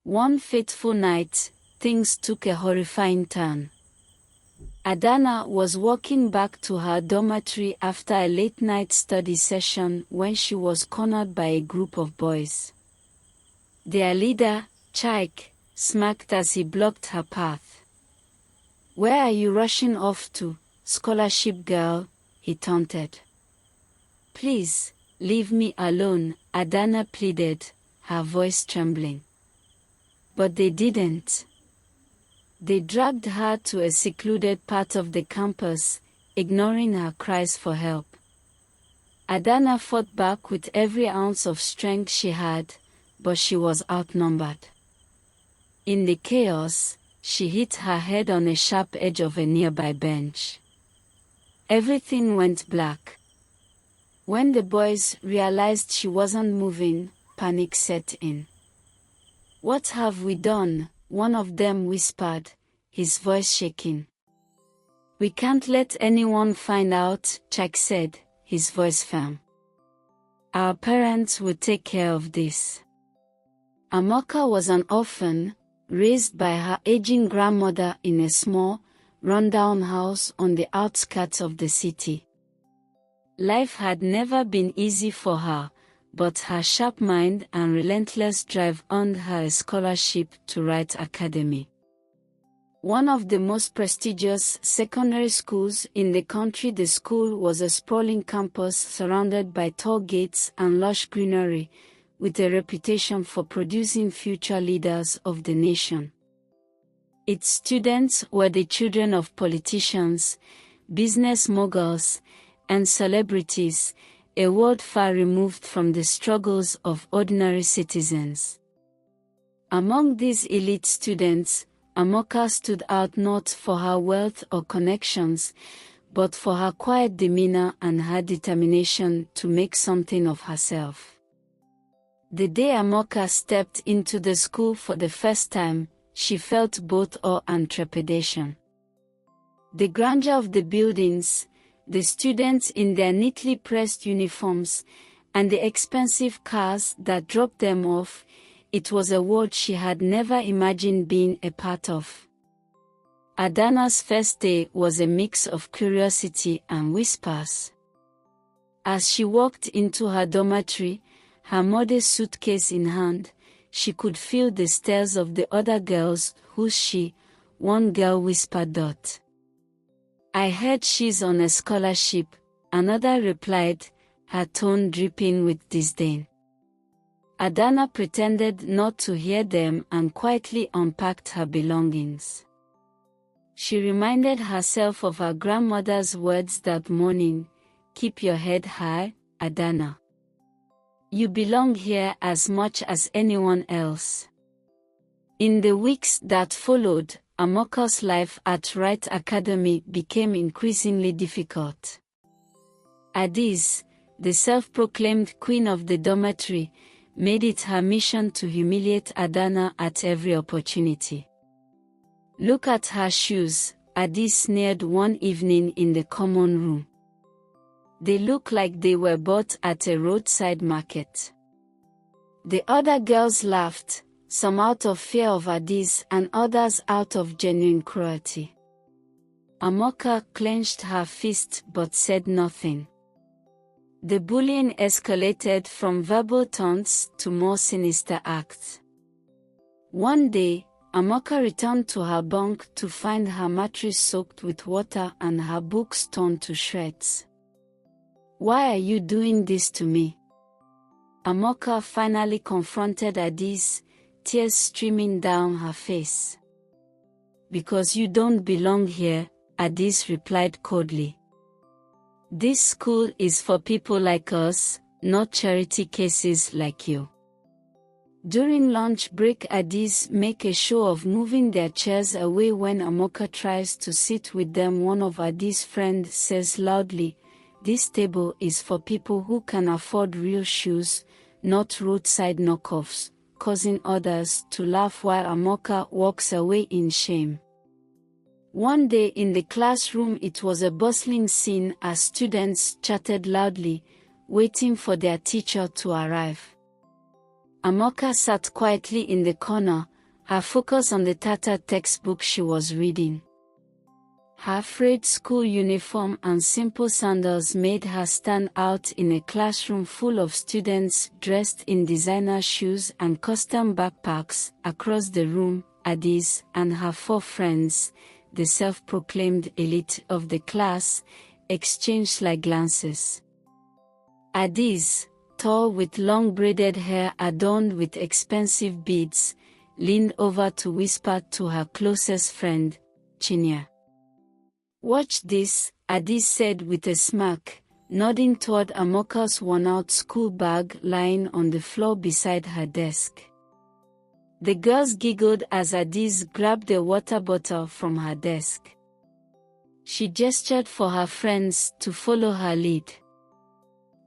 One fateful night, things took a horrifying turn. Adana was walking back to her dormitory after a late-night study session when she was cornered by a group of boys. Their leader, Chaik, smirked as he blocked her path. "Where are you rushing off to, scholarship girl?" he taunted. "Please, leave me alone," Adana pleaded, her voice trembling. But they didn't. They dragged her to a secluded part of the campus, ignoring her cries for help. Adana fought back with every ounce of strength she had, but she was outnumbered. In the chaos, she hit her head on a sharp edge of a nearby bench. Everything went black. When the boys realized she wasn't moving, panic set in. "What have we done?" one of them whispered, his voice shaking. "We can't let anyone find out," Chuck said, his voice firm. "Our parents will take care of this." Amaka was an orphan, raised by her aging grandmother in a small, rundown house on the outskirts of the city. Life had never been easy for her, but her sharp mind and relentless drive earned her a scholarship to Wright Academy, one of the most prestigious secondary schools in the country. The school was a sprawling campus surrounded by tall gates and lush greenery, with a reputation for producing future leaders of the nation. Its students were the children of politicians, business moguls, and celebrities, a world far removed from the struggles of ordinary citizens. Among these elite students, Amaka stood out not for her wealth or connections, but for her quiet demeanor and her determination to make something of herself. The day Amaka stepped into the school for the first time, she felt both awe and trepidation. The grandeur of the buildings, the students in their neatly pressed uniforms, and the expensive cars that dropped them off, it was a world she had never imagined being a part of. Adana's first day was a mix of curiosity and whispers. As she walked into her dormitory, her modest suitcase in hand, she could feel the stares of the other girls. "Who's she?" one girl whispered. "I heard she's on a scholarship," another replied, her tone dripping with disdain. Adana pretended not to hear them and quietly unpacked her belongings. She reminded herself of her grandmother's words that morning, "Keep your head high, Adana. You belong here as much as anyone else." In the weeks that followed, Amaka's life at Wright Academy became increasingly difficult. Adis, the self-proclaimed queen of the dormitory, made it her mission to humiliate Adana at every opportunity. "Look at her shoes," Adis sneered one evening in the common room. "They look like they were bought at a roadside market." The other girls laughed, some out of fear of Adis and others out of genuine cruelty. Amaka clenched her fist but said nothing. The bullying escalated from verbal taunts to more sinister acts. One day, Amaka returned to her bunk to find her mattress soaked with water and her books torn to shreds. "Why are you doing this to me?" Amaka finally confronted Adis, tears streaming down her face. "Because you don't belong here," Adis replied coldly. "This school is for people like us, not charity cases like you." During lunch break, Adis make a show of moving their chairs away when Amaka tries to sit with them. One of Adis' friends says loudly, "This table is for people who can afford real shoes, not roadside knockoffs," causing others to laugh while Amaka walks away in shame. One day in the classroom, it was a bustling scene as students chatted loudly, waiting for their teacher to arrive. Amaka sat quietly in the corner, her focus on the tattered textbook she was reading. Her frayed school uniform and simple sandals made her stand out in a classroom full of students dressed in designer shoes and custom backpacks. Across the room, Adis and her 4 friends, the self-proclaimed elite of the class, exchanged sly glances. Adis, tall with long braided hair adorned with expensive beads, leaned over to whisper to her closest friend, Chinya. "Watch this," Adis said with a smirk, nodding toward Amaka's worn-out school bag lying on the floor beside her desk. The girls giggled as Adis grabbed a water bottle from her desk. She gestured for her friends to follow her lead.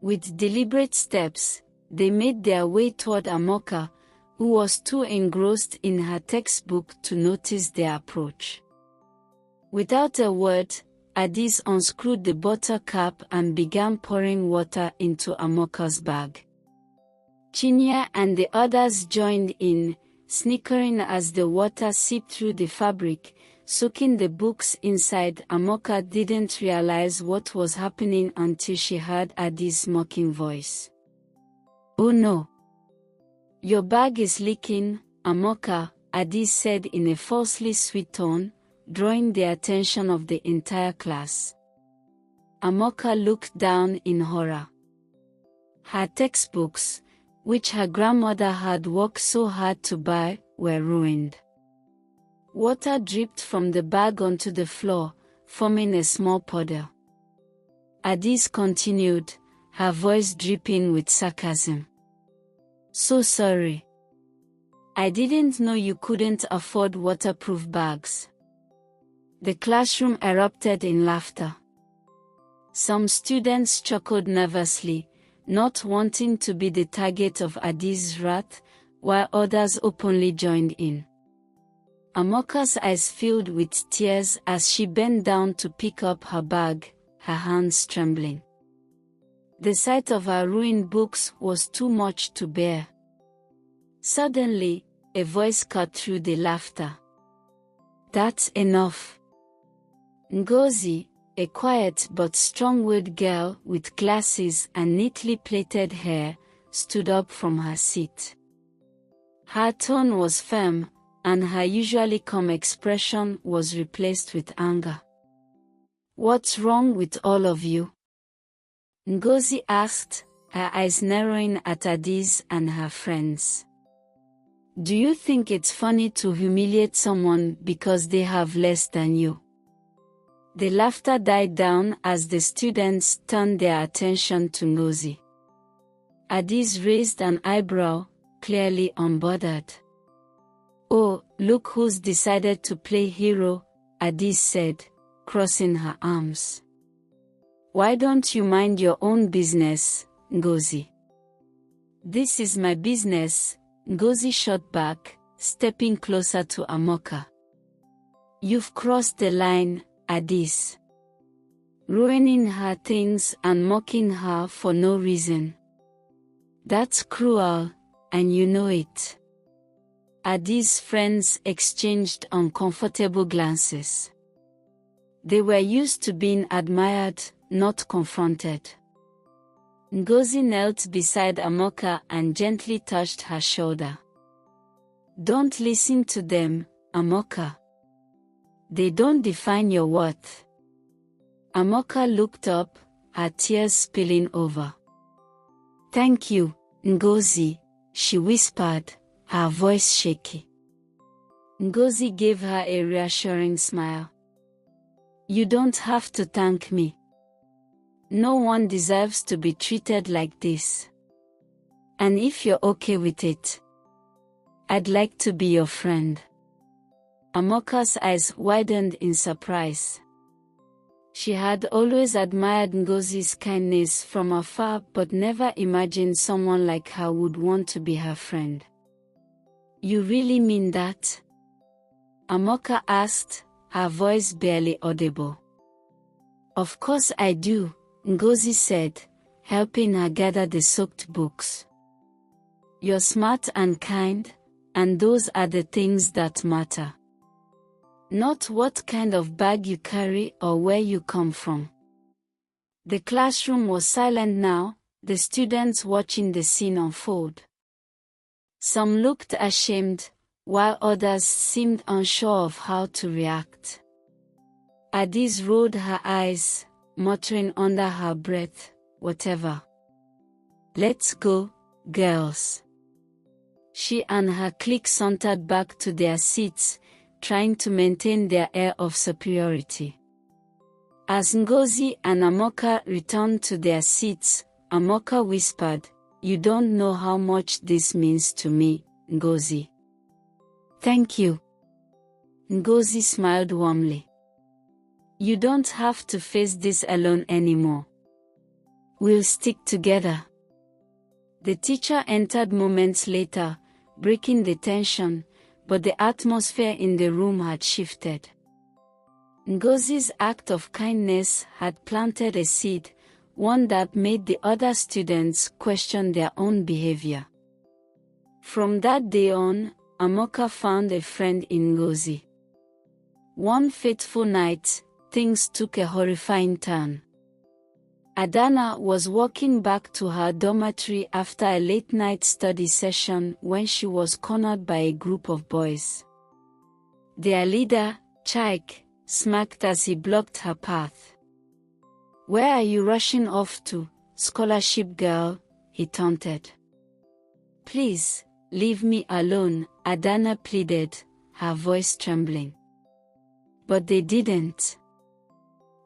With deliberate steps, they made their way toward Amaka, who was too engrossed in her textbook to notice their approach. Without a word, Adis unscrewed the bottle cap and began pouring water into Amaka's bag. Chinya and the others joined in, snickering as the water seeped through the fabric, soaking the books inside. Amaka didn't realize what was happening until she heard Adis' mocking voice. "Oh no! Your bag is leaking, Amaka," Adis said in a falsely sweet tone, drawing the attention of the entire class. Amaka looked down in horror. Her textbooks, which her grandmother had worked so hard to buy, were ruined. Water dripped from the bag onto the floor, forming a small puddle. Adis continued, her voice dripping with sarcasm. "So sorry. I didn't know you couldn't afford waterproof bags." The classroom erupted in laughter. Some students chuckled nervously, not wanting to be the target of Adis' wrath, while others openly joined in. Amaka's eyes filled with tears as she bent down to pick up her bag, her hands trembling. The sight of her ruined books was too much to bear. Suddenly, a voice cut through the laughter. "That's enough." Ngozi, a quiet but strong-willed girl with glasses and neatly plaited hair, stood up from her seat. Her tone was firm, and her usually calm expression was replaced with anger. "What's wrong with all of you?" Ngozi asked, her eyes narrowing at Adis and her friends. "Do you think it's funny to humiliate someone because they have less than you?" The laughter died down as the students turned their attention to Ngozi. Adis raised an eyebrow, clearly unbothered. "Oh, look who's decided to play hero," Adis said, crossing her arms. "Why don't you mind your own business, Ngozi?" "This is my business," Ngozi shot back, stepping closer to Amaka. "You've crossed the line, Adis. Ruining her things and mocking her for no reason. That's cruel, and you know it." Adis' friends exchanged uncomfortable glances. They were used to being admired, not confronted. Ngozi knelt beside Amaka and gently touched her shoulder. "Don't listen to them, Amaka. They don't define your worth." Amaka looked up, her tears spilling over. "Thank you, Ngozi," she whispered, her voice shaky. Ngozi gave her a reassuring smile. "You don't have to thank me. No one deserves to be treated like this. And if you're okay with it, I'd like to be your friend." Amaka's eyes widened in surprise. She had always admired Ngozi's kindness from afar but never imagined someone like her would want to be her friend. "You really mean that?" Amaka asked, her voice barely audible. "Of course I do," Ngozi said, helping her gather the soaked books. "You're smart and kind, and those are the things that matter. Not what kind of bag you carry or where you come from. The classroom was silent now, the students watching the scene unfold. Some looked ashamed, while others seemed unsure of how to react. Adis rolled her eyes, muttering under her breath, "Whatever. Let's go, girls." She and her clique sauntered back to their seats, trying to maintain their air of superiority. As Ngozi and Amaka returned to their seats, Amaka whispered, "You don't know how much this means to me, Ngozi." "Thank you." Ngozi smiled warmly. "You don't have to face this alone anymore. We'll stick together." The teacher entered moments later, breaking the tension, but the atmosphere in the room had shifted. Ngozi's act of kindness had planted a seed, one that made the other students question their own behavior. From that day on, Amaka found a friend in Ngozi. One fateful night, things took a horrifying turn. Adana was walking back to her dormitory after a late-night study session when she was cornered by a group of boys. Their leader, Chaik, smirked as he blocked her path. "Where are you rushing off to, scholarship girl?" he taunted. "Please, leave me alone," Adana pleaded, her voice trembling. But they didn't.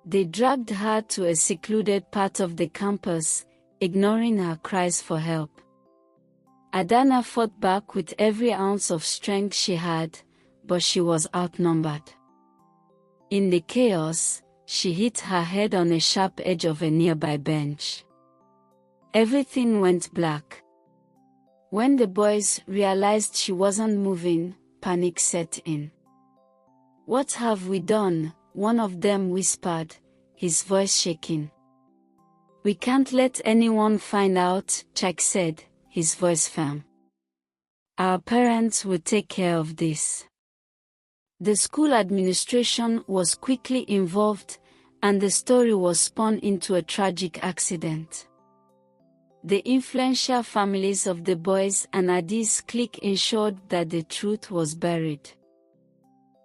They dragged her to a secluded part of the campus, ignoring her cries for help. Adana fought back with every ounce of strength she had, but she was outnumbered. In the chaos, she hit her head on a sharp edge of a nearby bench. Everything went black. When the boys realized she wasn't moving, panic set in. "What have we done?" one of them whispered, his voice shaking. "We can't let anyone find out," Chuck said, his voice firm. "Our parents will take care of this." The school administration was quickly involved, and the story was spun into a tragic accident. The influential families of the boys and Adi's clique ensured that the truth was buried.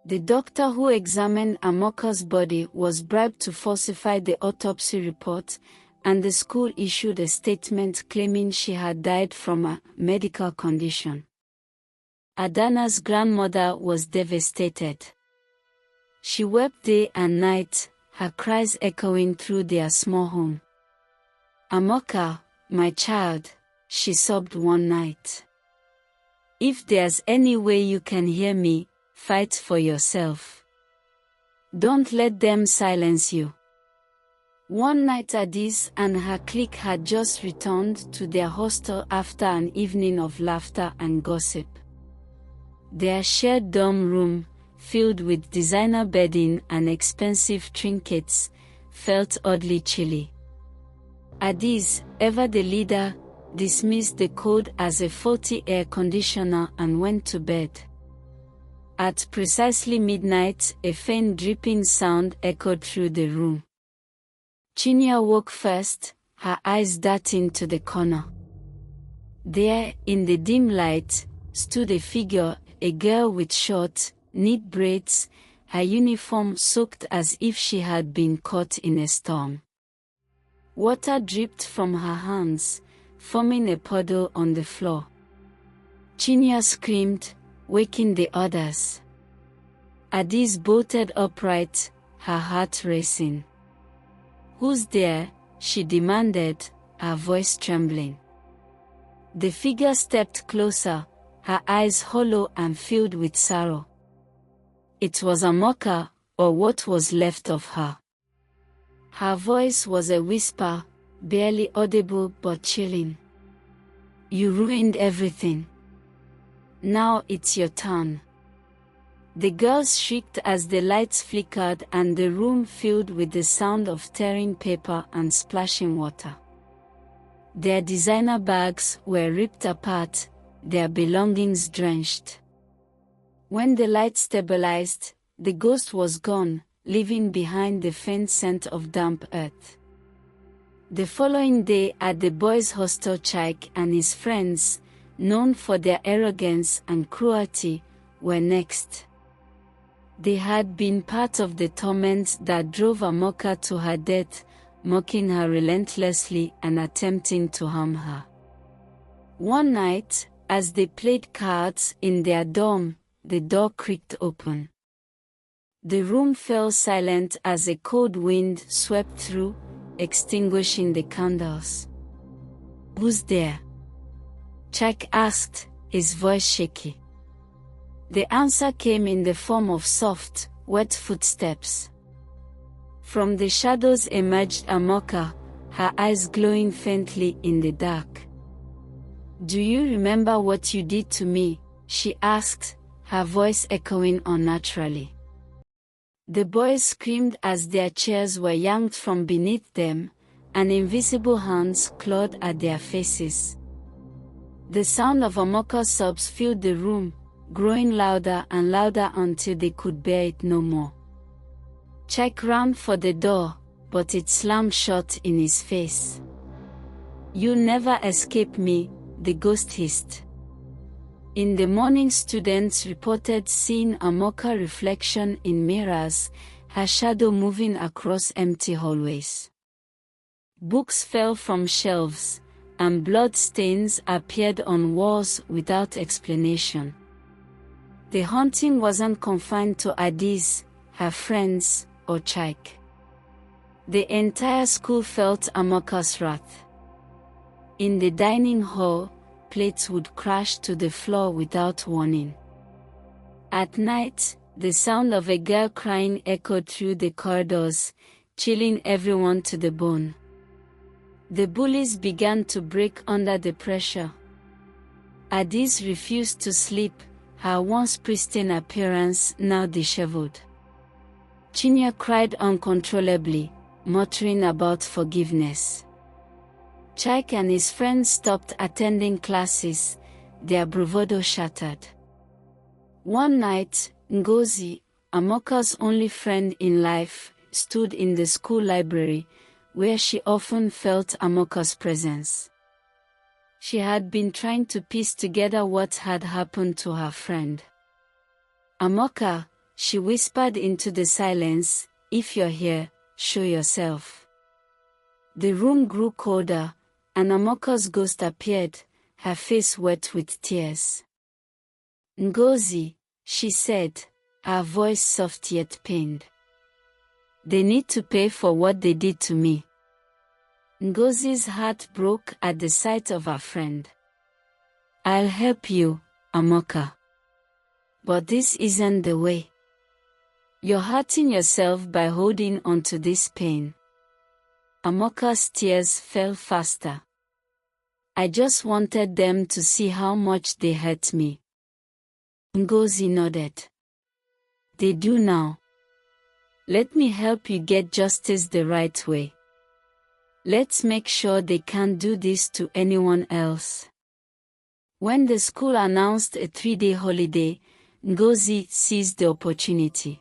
The doctor who examined Amaka's body was bribed to falsify the autopsy report, and the school issued a statement claiming she had died from a medical condition. Adana's grandmother was devastated. She wept day and night, her cries echoing through their small home. "Amaka, my child," she sobbed one night. "If there's any way you can hear me, fight for yourself. Don't let them silence you." One night Adis and her clique had just returned to their hostel after an evening of laughter and gossip. Their shared dorm room, filled with designer bedding and expensive trinkets, felt oddly chilly. Adis, ever the leader, dismissed the cold as a faulty air conditioner and went to bed. At precisely midnight, a faint dripping sound echoed through the room. Chinya woke first, her eyes darting to the corner. There, in the dim light, stood a figure, a girl with short, neat braids, her uniform soaked as if she had been caught in a storm. Water dripped from her hands, forming a puddle on the floor. Chinya screamed, waking the others. Adis bolted upright, her heart racing. "Who's there?" she demanded, her voice trembling. The figure stepped closer, her eyes hollow and filled with sorrow. It was Amaka, or what was left of her. Her voice was a whisper, barely audible but chilling. "You ruined everything. Now it's your turn." The girls shrieked as the lights flickered and the room filled with the sound of tearing paper and splashing water. Their designer bags were ripped apart, their belongings drenched. When the light stabilized, the ghost was gone, leaving behind the faint scent of damp earth. The following day at the boys' hostel, Chaik and his friends, known for their arrogance and cruelty, were next. They had been part of the torment that drove Amaka to her death, mocking her relentlessly and attempting to harm her. One night, as they played cards in their dorm, the door creaked open. The room fell silent as a cold wind swept through, extinguishing the candles. "Who's there?" Chaik asked, his voice shaky. The answer came in the form of soft, wet footsteps. From the shadows emerged Amaka, her eyes glowing faintly in the dark. "Do you remember what you did to me?" she asked, her voice echoing unnaturally. The boys screamed as their chairs were yanked from beneath them, and invisible hands clawed at their faces. The sound of Amaka's sobs filled the room, growing louder and louder until they could bear it no more. Chaik ran for the door, but it slammed shut in his face. "You'll never escape me," the ghost hissed. In the morning, students reported seeing Amaka's reflection in mirrors, her shadow moving across empty hallways. Books fell from shelves, and blood stains appeared on walls without explanation. The haunting wasn't confined to Adiz, her friends, or Chaik. The entire school felt Amaka's wrath. In the dining hall, plates would crash to the floor without warning. At night, the sound of a girl crying echoed through the corridors, chilling everyone to the bone. The bullies began to break under the pressure. Adiz refused to sleep, her once pristine appearance now disheveled. Chinya cried uncontrollably, muttering about forgiveness. Chaik and his friends stopped attending classes, their bravado shattered. One night, Ngozi, Amaka's only friend in life, stood in the school library, where she often felt Amaka's presence. She had been trying to piece together what had happened to her friend. "Amaka," she whispered into the silence, "if you're here, show yourself." The room grew colder, and Amaka's ghost appeared, her face wet with tears. "Ngozi," she said, her voice soft yet pained. "They need to pay for what they did to me." Ngozi's heart broke at the sight of her friend. "I'll help you, Amaka. But this isn't the way. You're hurting yourself by holding on to this pain." Amaka's tears fell faster. "I just wanted them to see how much they hurt me." Ngozi nodded. "They do now. Let me help you get justice the right way. Let's make sure they can't do this to anyone else." When the school announced a 3-day holiday, Ngozi seized the opportunity.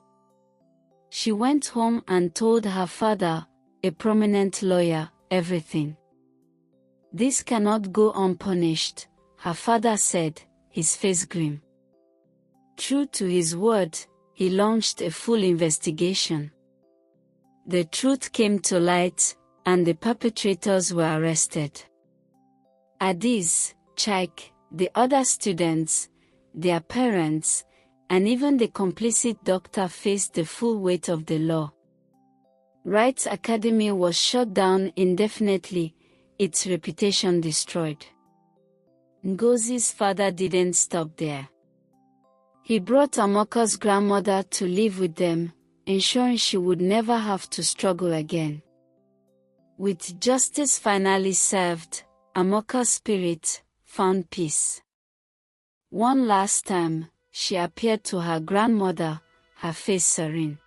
She went home and told her father, a prominent lawyer, everything. "This cannot go unpunished," her father said, his face grim. True to his word, he launched a full investigation. The truth came to light, and the perpetrators were arrested. Adiz, Chaik, the other students, their parents, and even the complicit doctor faced the full weight of the law. Wright's Academy was shut down indefinitely, its reputation destroyed. Ngozi's father didn't stop there. He brought Amaka's grandmother to live with them, ensuring she would never have to struggle again. With justice finally served, Amaka's spirit found peace. One last time, she appeared to her grandmother, her face serene.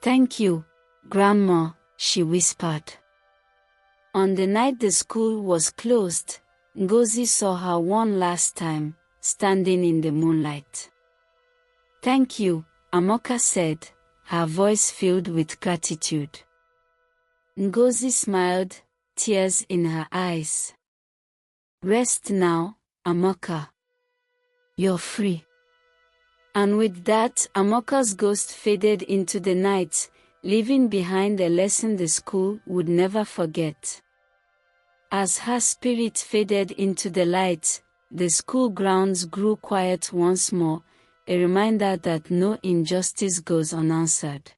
"Thank you, Grandma," she whispered. On the night the school was closed, Ngozi saw her one last time, standing in the moonlight. "Thank you," Amaka said, her voice filled with gratitude. Ngozi smiled, tears in her eyes. "Rest now, Amaka. You're free." And with that, Amaka's ghost faded into the night, leaving behind a lesson the school would never forget. As her spirit faded into the light, the school grounds grew quiet once more, a reminder that no injustice goes unanswered.